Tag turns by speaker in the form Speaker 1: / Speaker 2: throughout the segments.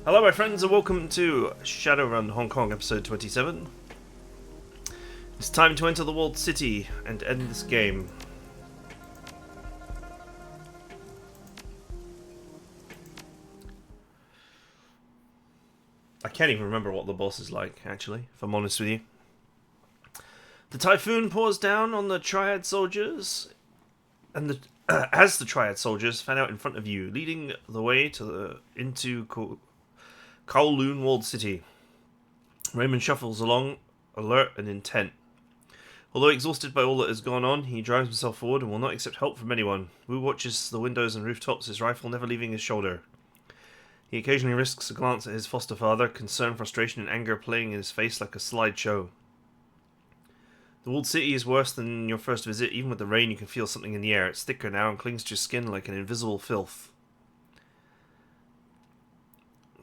Speaker 1: Hello my friends and welcome to Shadowrun Hong Kong episode 27. It's time to enter the walled city and end this game. I can't even remember what the boss is like, actually, if I'm honest with you. The typhoon pours down on the Triad soldiers, and as the Triad soldiers fan out in front of you, leading the way into Kowloon walled city. Raymond shuffles along, alert and intent. Although exhausted by all that has gone on, he drives himself forward and will not accept help from anyone. Wu watches the windows and rooftops, his rifle never leaving his shoulder. He occasionally risks a glance at his foster father, concern, frustration and anger playing in his face like a slideshow. The walled city is worse than your first visit. Even with the rain you can feel something in the air. It's thicker now and clings to your skin like an invisible filth.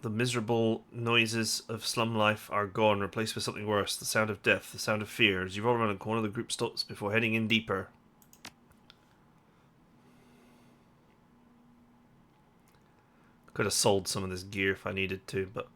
Speaker 1: The miserable noises of slum life are gone, replaced with something worse. The sound of death, the sound of fear. As you roll around a corner, the group stops before heading in deeper. Could have sold some of this gear if I needed to, but...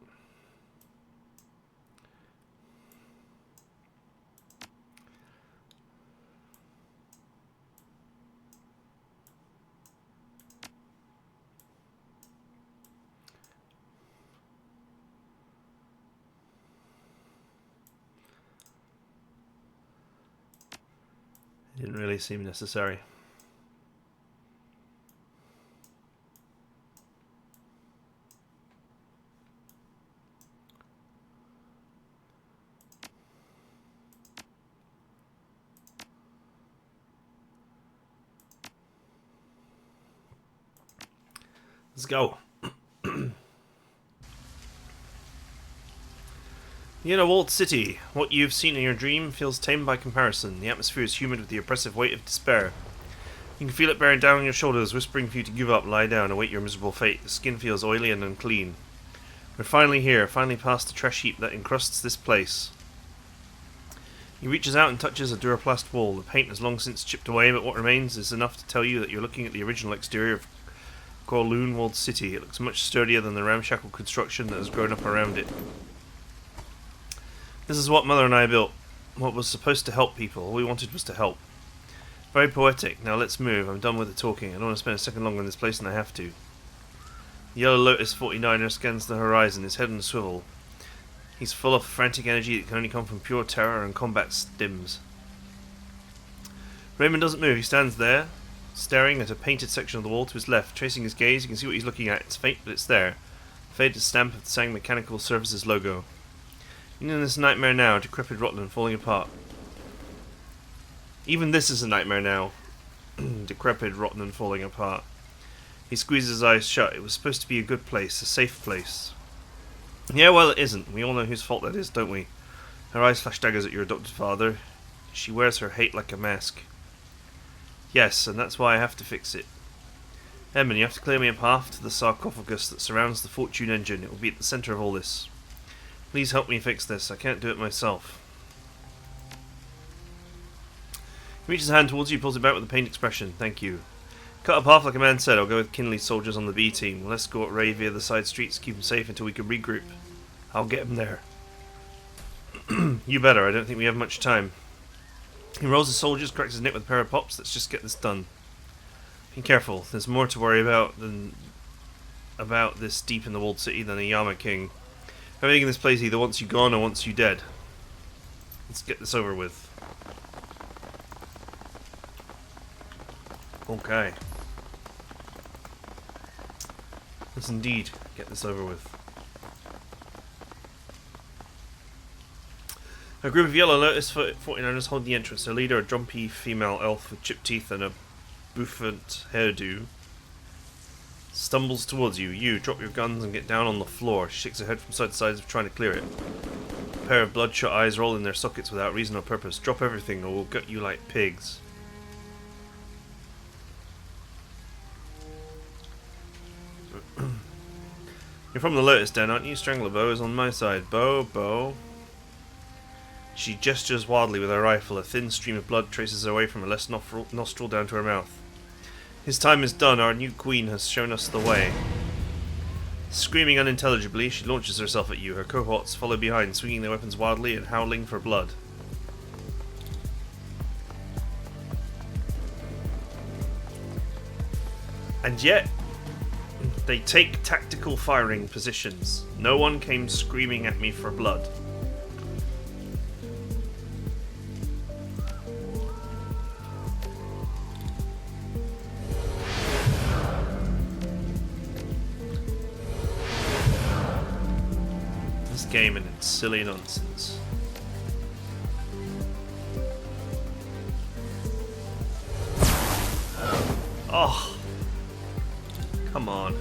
Speaker 1: it didn't really seem necessary. Let's go. The inner walled city. What you've seen in your dream feels tame by comparison. The atmosphere is humid with the oppressive weight of despair. You can feel it bearing down on your shoulders, whispering for you to give up, lie down, await your miserable fate. The skin feels oily and unclean. We're finally here, finally past the trash heap that encrusts this place. He reaches out and touches a duraplast wall. The paint has long since chipped away, but what remains is enough to tell you that you're looking at the original exterior of Kowloon walled city. It looks much sturdier than the ramshackle construction that has grown up around it. This is what Mother and I built. What was supposed to help people. All we wanted was to help. Very poetic. Now let's move. I'm done with the talking. I don't want to spend a second longer in this place than I have to. The Yellow Lotus 49er scans the horizon, his head on a swivel. He's full of frantic energy that can only come from pure terror and combat stims. Raymond doesn't move. He stands there, staring at a painted section of the wall to his left. Tracing his gaze, you can see what he's looking at. It's faint, but it's there. A faded stamp of the Sang Mechanical Services logo. Even in this nightmare now, decrepit, rotten, and falling apart. Even this is a nightmare now. Decrepit, rotten, and falling apart. He squeezes his eyes shut. It was supposed to be a good place, a safe place. Yeah, well, it isn't. We all know whose fault that is, don't we? Her eyes flash daggers at your adopted father. She wears her hate like a mask. Yes, and that's why I have to fix it. Edmund, you have to clear me a path to the sarcophagus that surrounds the Fortune engine. It will be at the centre of all this. Please help me fix this. I can't do it myself. He reaches a hand towards you, pulls it back with a pained expression. Thank you. Cut a path like a man said. I'll go with Kinley's soldiers on the B team. We'll escort Ray via the side streets, keep him safe until we can regroup. I'll get him there. You better. I don't think we have much time. He rolls his soldiers, cracks his neck with a pair of pops. Let's just get this done. Be careful. There's more to worry about this deep in the walled city than a Yama King. Everything in this place either wants you gone or wants you dead. Let's get this over with. Okay. Let's indeed get this over with. A group of Yellow Lotus 49ers hold the entrance. Their leader, a drumpy female elf with chipped teeth and a bouffant hairdo, stumbles towards you. You drop your guns and get down on the floor. She shakes her head from side to side as if trying to clear it. A pair of bloodshot eyes roll in their sockets without reason or purpose. Drop everything or we'll gut you like pigs. You're from the Lotus Den, aren't you? Strangler Bow is on my side. Bow. She gestures wildly with her rifle. A thin stream of blood traces her way from her left nostril down to her mouth. His time is done. Our new queen has shown us the way. Screaming unintelligibly, she launches herself at you. Her cohorts follow behind, swinging their weapons wildly and howling for blood. And yet, they take tactical firing positions. No one came screaming at me for blood. This game and its silly nonsense. Oh, come on.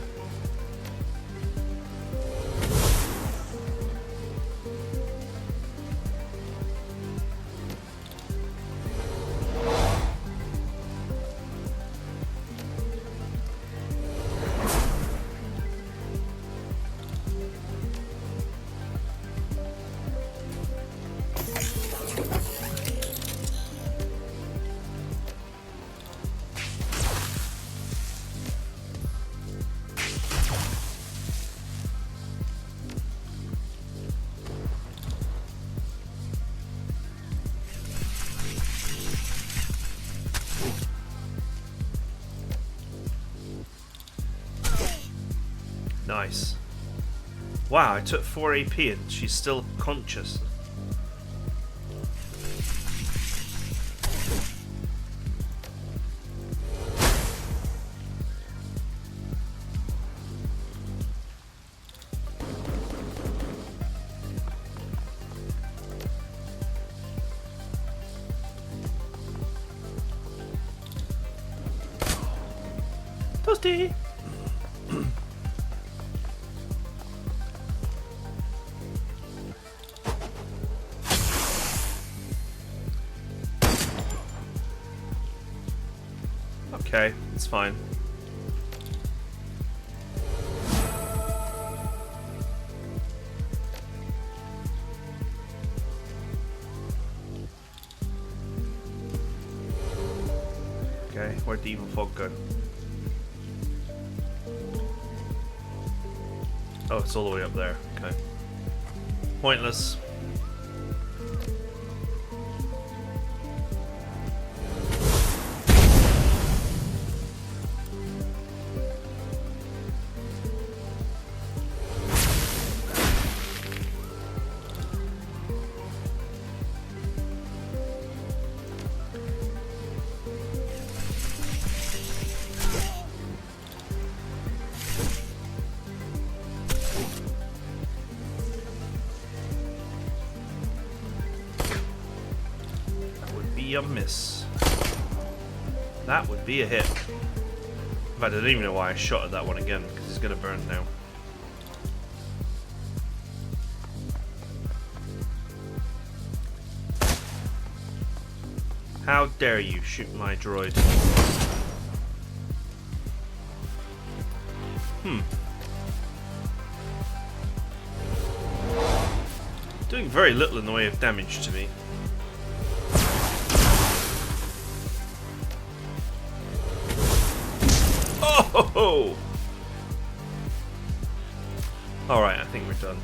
Speaker 1: Nice. Wow, I took 4 AP and she's still conscious. Toasty! Okay, it's fine. Okay, where'd the evil fog go? Oh, it's all the way up there. Okay. Pointless. A miss. That would be a hit. In fact, I don't even know why I shot at that one again, because it's going to burn now. How dare you shoot my droid? Doing very little in the way of damage to me. Oh! Alright, I think we're done.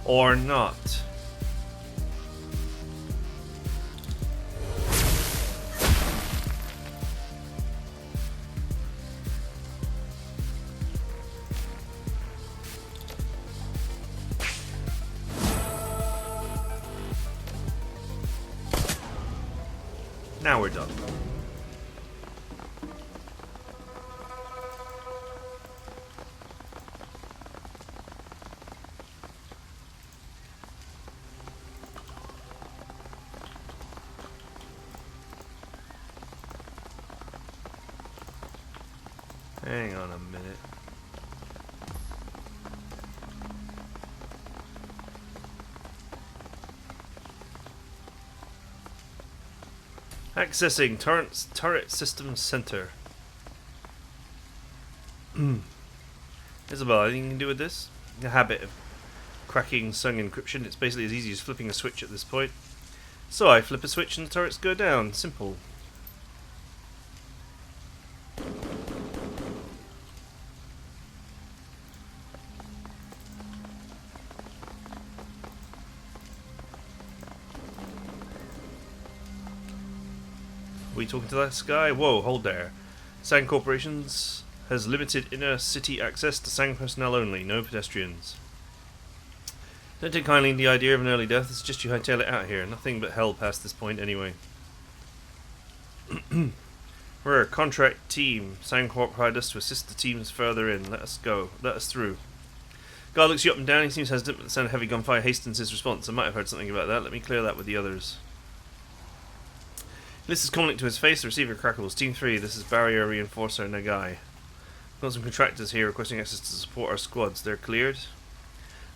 Speaker 1: Or not. Now we're done. Hang on a minute. Accessing turret system center. Isabel, anything you can do with this? The habit of cracking sung encryption. It's basically as easy as flipping a switch at this point. So I flip a switch and the turrets go down. Simple. We talking to that guy? Whoa, hold there. Sang Corporations has limited inner city access to Sang personnel only, no pedestrians. Don't take kindly to the idea of an early death, it's just you hightail it out here. Nothing but hell past this point anyway. We're a contract team. Sang Corp hired us to assist the teams further in. Let us go. Let us through. Guard looks you up and down, he seems hesitant, but the sound of heavy gunfire hastens his response. I might have heard something about that. Let me clear that with the others. This is comlink to his face, the receiver crackles. Team 3, this is Barrier Reinforcer Nagai. We've got some contractors here requesting access to support our squads. They're cleared.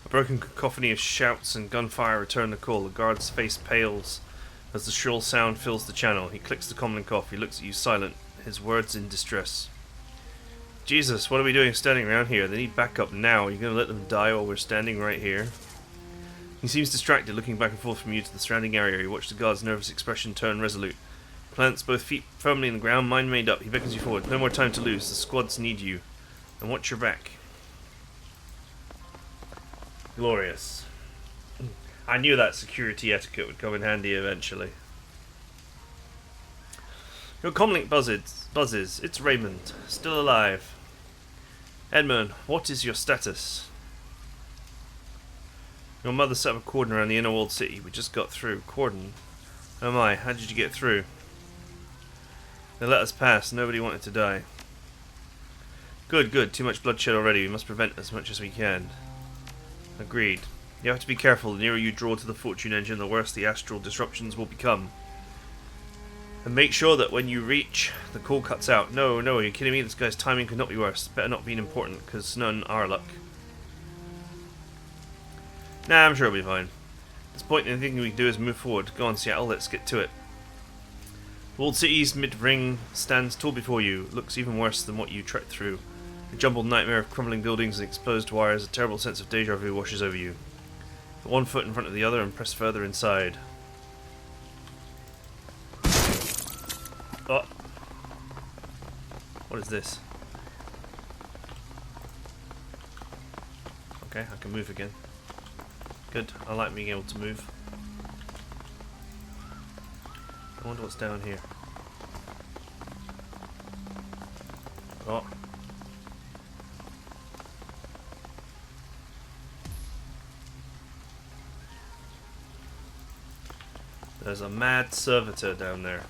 Speaker 1: A broken cacophony of shouts and gunfire return the call. The guard's face pales as the shrill sound fills the channel. He clicks the comlink off. He looks at you silent, his words in distress. Jesus, what are we doing standing around here? They need backup now. Are you going to let them die while we're standing right here? He seems distracted, looking back and forth from you to the surrounding area. You watch the guard's nervous expression turn resolute. Plants both feet firmly in the ground, mind made up. He beckons you forward. No more time to lose. The squads need you. And watch your back. Glorious. I knew that security etiquette would come in handy eventually. Your comlink buzzes. It's Raymond. Still alive. Edmon, what is your status? Your mother set up a cordon around the inner walled city. We just got through. Cordon? Oh my, how did you get through? They let us pass. Nobody wanted to die. Good, good. Too much bloodshed already. We must prevent as much as we can. Agreed. You have to be careful. The nearer you draw to the fortune engine, the worse the astral disruptions will become. And make sure that when you reach, the call cuts out. No, no, are you kidding me? This guy's timing could not be worse. Better not be important, because none are luck. Nah, I'm sure it'll be fine. At this point, the only thing we can do is move forward. Go on, Seattle, let's get to it. Walled City's mid-ring stands tall before you. It looks even worse than what you trekked through. A jumbled nightmare of crumbling buildings and exposed wires. A terrible sense of deja vu washes over you. Put one foot in front of the other and press further inside. Oh. What is this? Okay, I can move again. Good, I like being able to move. I wonder what's down here. Oh. There's a mad servitor down there.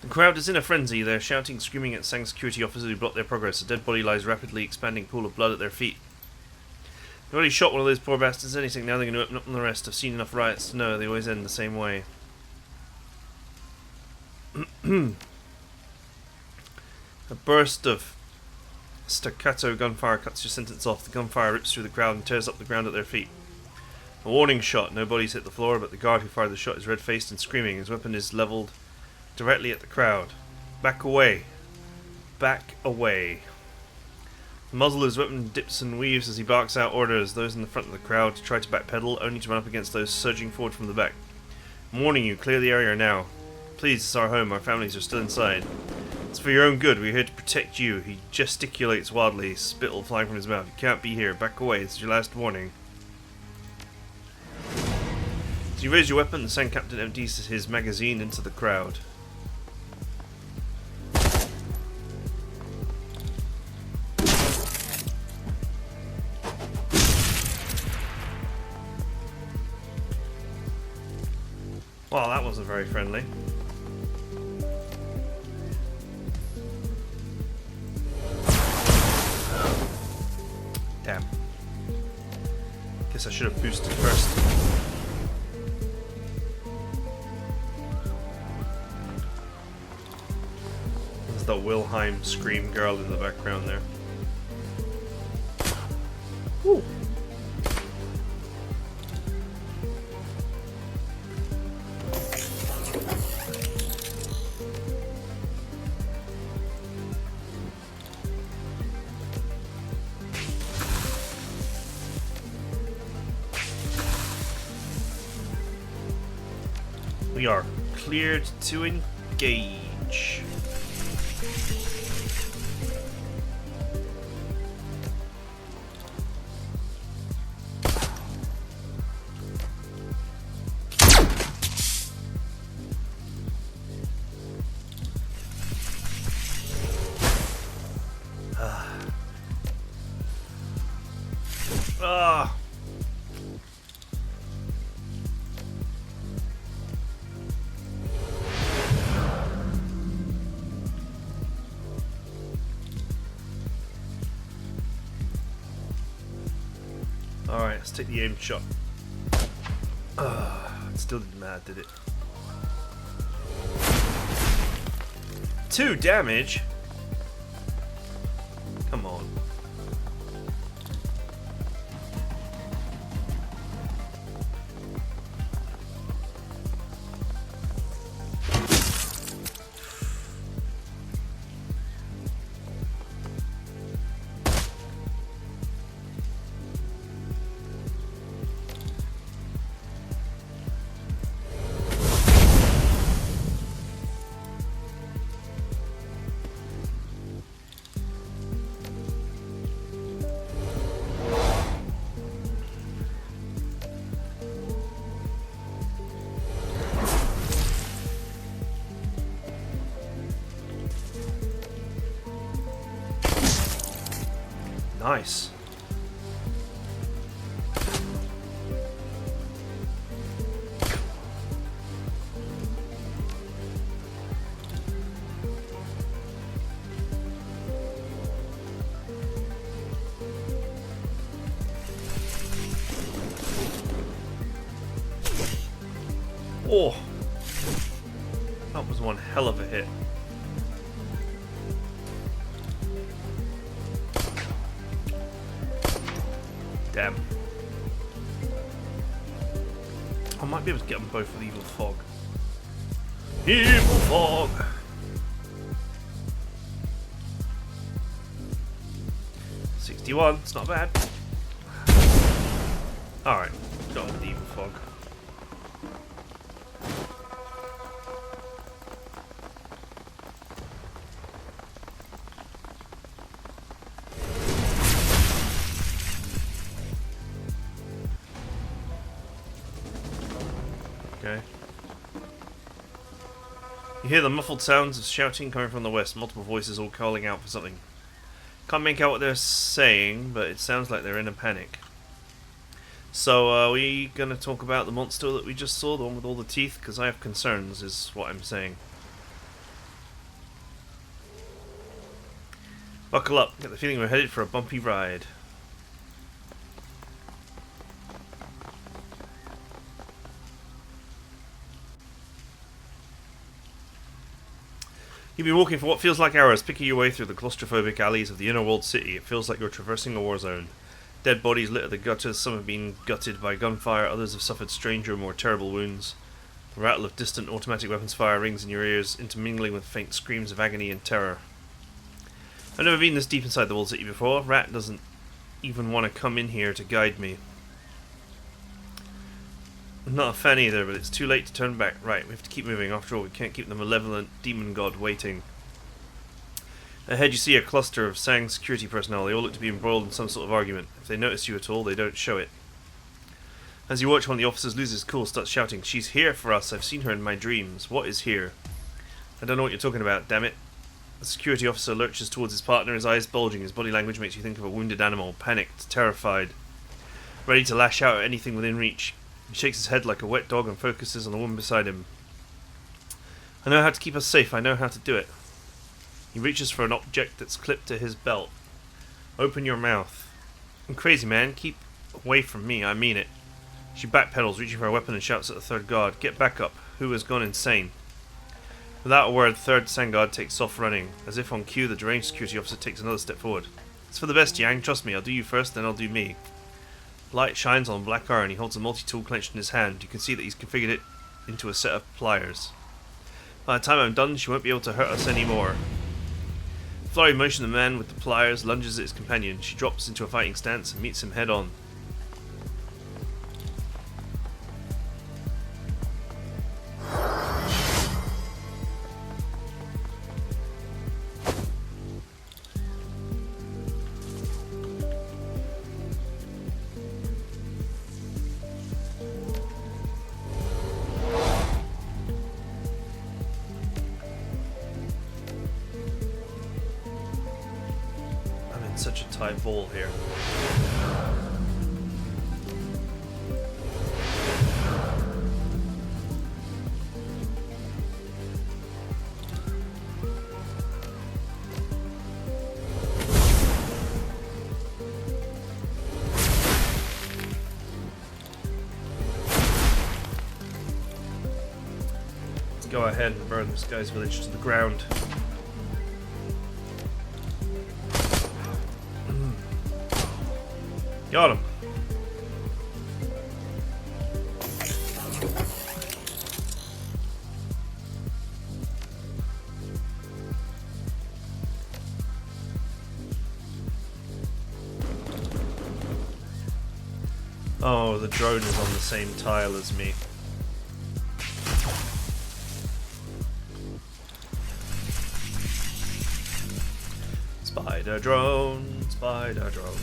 Speaker 1: The crowd is in a frenzy. They're shouting, screaming at Sang security officers who block their progress. A dead body lies rapidly expanding pool of blood at their feet. They've already shot one of those poor bastards. Anything now they're going to open up on the rest. I've seen enough riots to know they always end the same way. A burst of staccato gunfire cuts your sentence off. The gunfire rips through the crowd and tears up the ground at their feet. A warning shot. No bodies hit the floor, but the guard who fired the shot is red-faced and screaming. His weapon is levelled directly at the crowd. Back away. Back away. The muzzle of his weapon dips and weaves as he barks out orders. Those in the front of the crowd try to backpedal, only to run up against those surging forward from the back. I'm warning you, clear the area now. Please, it's our home. Our families are still inside. It's for your own good. We're here to protect you. He gesticulates wildly, spittle flying from his mouth. You can't be here. Back away. This is your last warning. As you raise your weapon, the Sang captain empties his magazine into the crowd. Well, that wasn't very friendly. Damn. Guess I should have boosted first. There's the Wilhelm scream girl in the background there. Ooh. We are cleared to engage. Ah. Alright, let's take the aim shot. It still didn't matter, did it? 2 damage? Come on. Nice. Oh, that was one hell of a hit. Damn. I might be able to get them both with Evil Fog. Evil Fog! 61, it's not bad. Alright, got them with Evil Fog. Okay. You hear the muffled sounds of shouting coming from the west, multiple voices all calling out for something. Can't make out what they're saying, but it sounds like they're in a panic. So, are we gonna talk about the monster that we just saw, the one with all the teeth? Because I have concerns, is what I'm saying. Buckle up, get the feeling we're headed for a bumpy ride. You've been walking for what feels like hours, picking your way through the claustrophobic alleys of the inner walled city. It feels like you're traversing a war zone. Dead bodies litter the gutters, some have been gutted by gunfire, others have suffered stranger, more terrible wounds. The rattle of distant automatic weapons fire rings in your ears, intermingling with faint screams of agony and terror. I've never been this deep inside the walled city before. Rat doesn't even want to come in here to guide me. I'm not a fan either, but it's too late to turn back. Right, we have to keep moving. After all, we can't keep the malevolent demon god waiting. Ahead you see a cluster of Sang security personnel. They all look to be embroiled in some sort of argument. If they notice you at all, they don't show it. As you watch, one of the officers loses his cool, starts shouting, "She's here for us! I've seen her in my dreams. What is here?" "I don't know what you're talking about, damn it." The security officer lurches towards his partner, his eyes bulging. His body language makes you think of a wounded animal, panicked, terrified, ready to lash out at anything within reach. He shakes his head like a wet dog and focuses on the woman beside him. "I know how to keep us safe. I know how to do it." He reaches for an object that's clipped to his belt. "Open your mouth." "I'm crazy, man. Keep away from me. I mean it." She backpedals, reaching for a weapon, and shouts at the third guard, "Get back up. Who has gone insane?" Without a word, the third Sang guard takes off running. As if on cue, the deranged security officer takes another step forward. "It's for the best, Yang. Trust me. I'll do you first, then I'll do me." Light shines on black iron. He holds a multi-tool clenched in his hand. You can see that he's configured it into a set of pliers. "By the time I'm done, she won't be able to hurt us anymore." Flurry motion the man with the pliers lunges at his companion. She drops into a fighting stance and meets him head on. TIE Vol here. Go ahead and burn this guy's village to the ground. Got him. Oh, the drone is on the same tile as me. Spider drone, spider drone.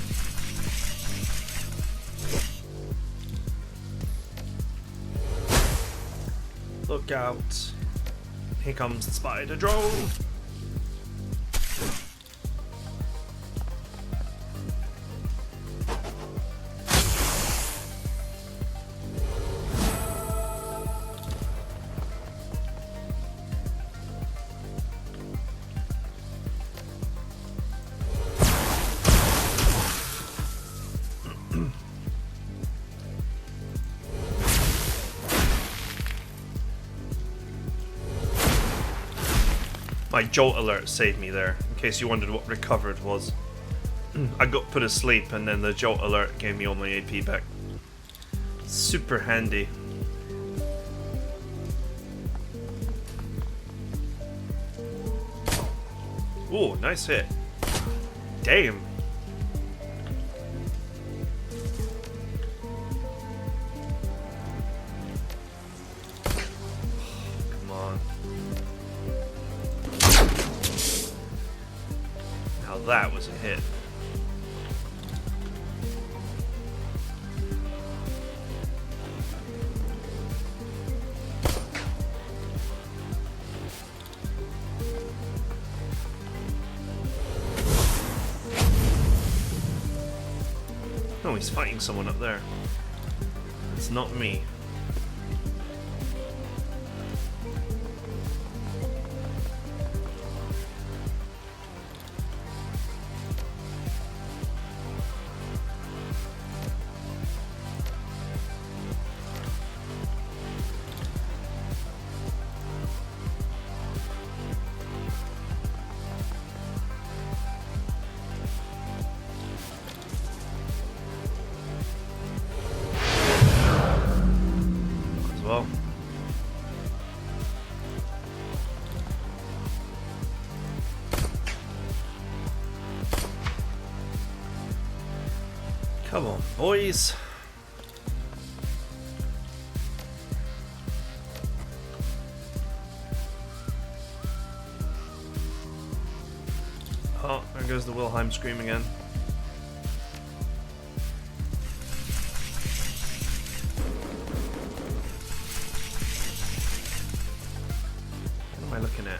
Speaker 1: Look out. Here comes the spider drone. My jolt alert saved me there, in case you wondered what recovered was. I got put asleep and then the jolt alert gave me all my AP back. Super handy. Ooh, nice hit. Damn. Come on. Now that was a hit. Oh, he's fighting someone up there. It's not me. Well. Come on, boys. Oh, there goes the Wilhelm scream again. What am I looking at?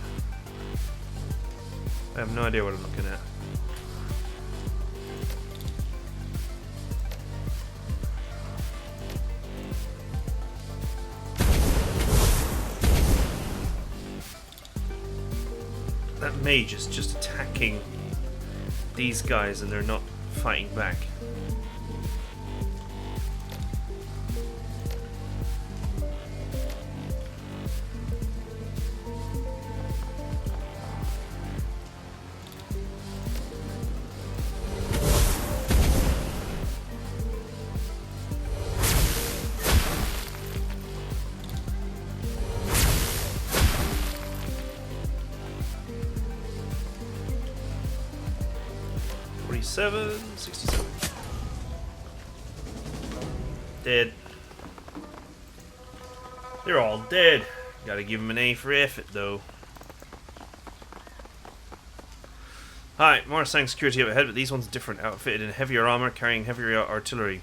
Speaker 1: I have no idea what I'm looking at. That mage is just attacking these guys and they're not fighting back. $47, $67. Dead. They're all dead. Gotta give them an A for effort, though. Hi, more sang security up ahead, but these ones are different. Outfitted in heavier armor, carrying heavier artillery.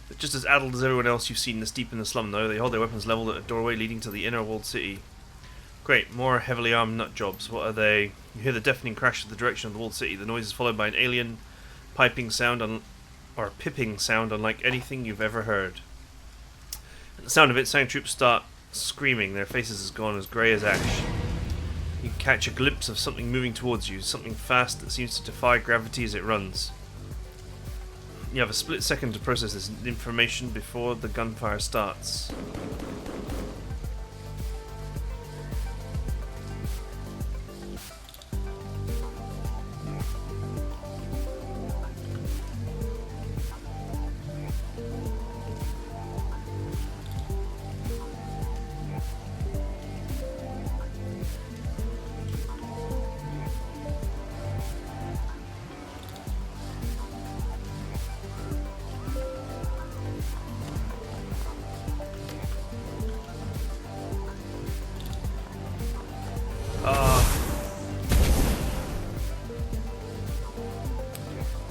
Speaker 1: They're just as addled as everyone else you've seen this deep in the slum, though. They hold their weapons leveled at a doorway leading to the inner walled city. Great, more heavily armed nut jobs. What are they? You hear the deafening crash at the direction of the walled city. The noise is followed by an alien piping sound or pipping sound unlike anything you've ever heard. At the sound of it, Sang troops start screaming, their faces as gone as grey as ash. You catch a glimpse of something moving towards you, something fast that seems to defy gravity as it runs. You have a split second to process this information before the gunfire starts.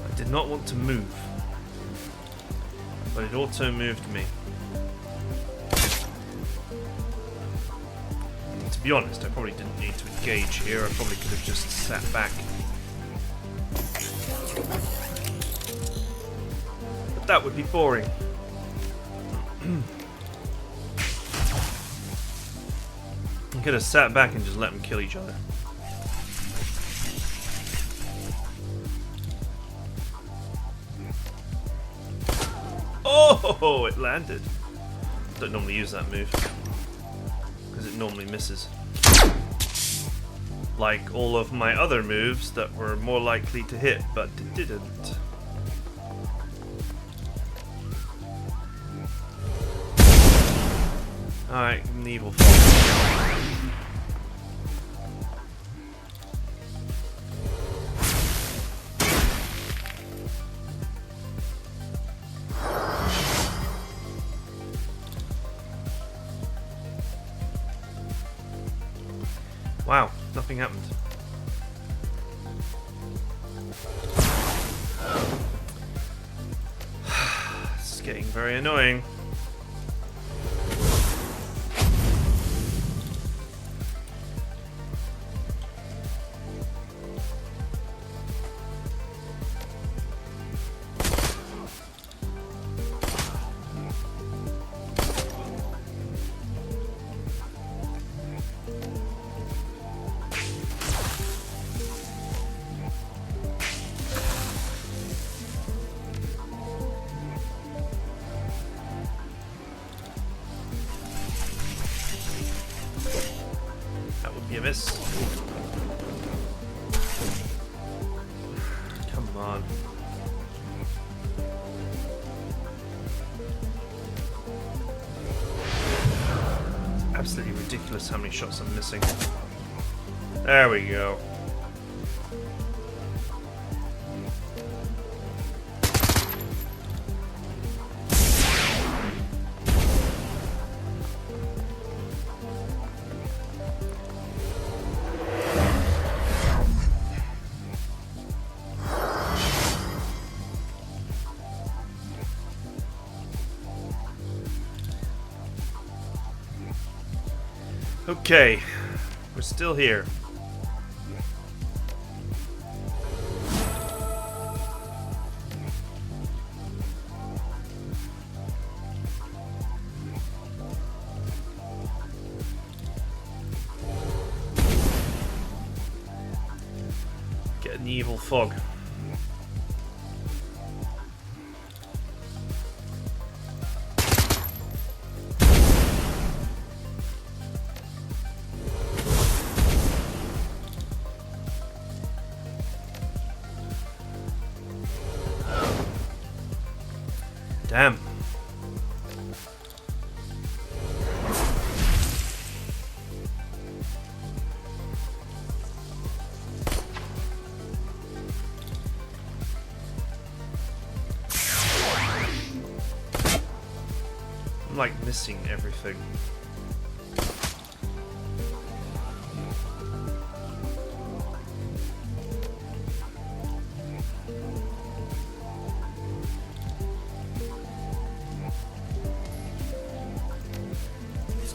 Speaker 1: I did not want to move, but it auto moved me. To be honest, I probably didn't need to engage here. I probably could have just sat back. But that would be boring. I could have sat back and just let them kill each other. Oh, it landed. Don't normally use that move because it normally misses. Like all of my other moves that were more likely to hit, but it didn't. Alright, give him the evil fall. Wow, nothing happened. This is getting very annoying. You miss. Come on. Absolutely ridiculous how many shots I'm missing. There we go. Okay, we're still here. Get an evil fog. Damn. I'm like missing everything.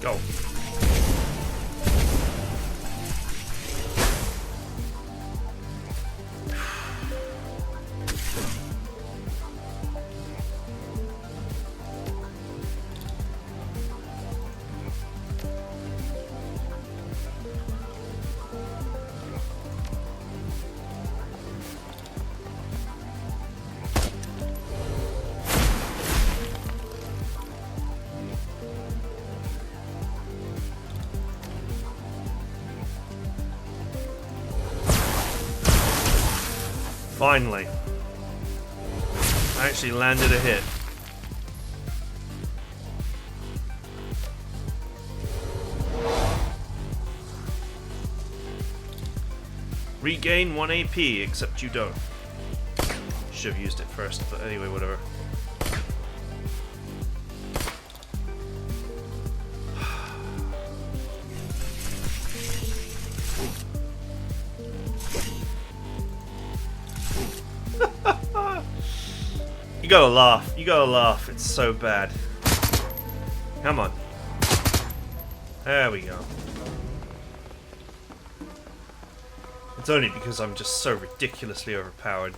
Speaker 1: Go. Finally. I actually landed a hit. Regain 1 AP, except you don't. Should have used it first, but anyway, whatever. You gotta laugh. You gotta laugh. It's so bad. Come on. There we go. It's only because I'm just so ridiculously overpowered.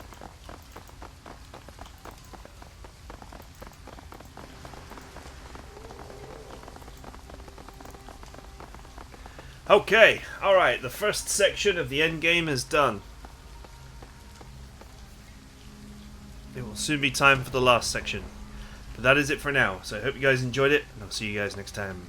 Speaker 1: Okay, alright, the first section of the endgame is done. It will soon be time for the last section. But that is it for now, so I hope you guys enjoyed it, and I'll see you guys next time.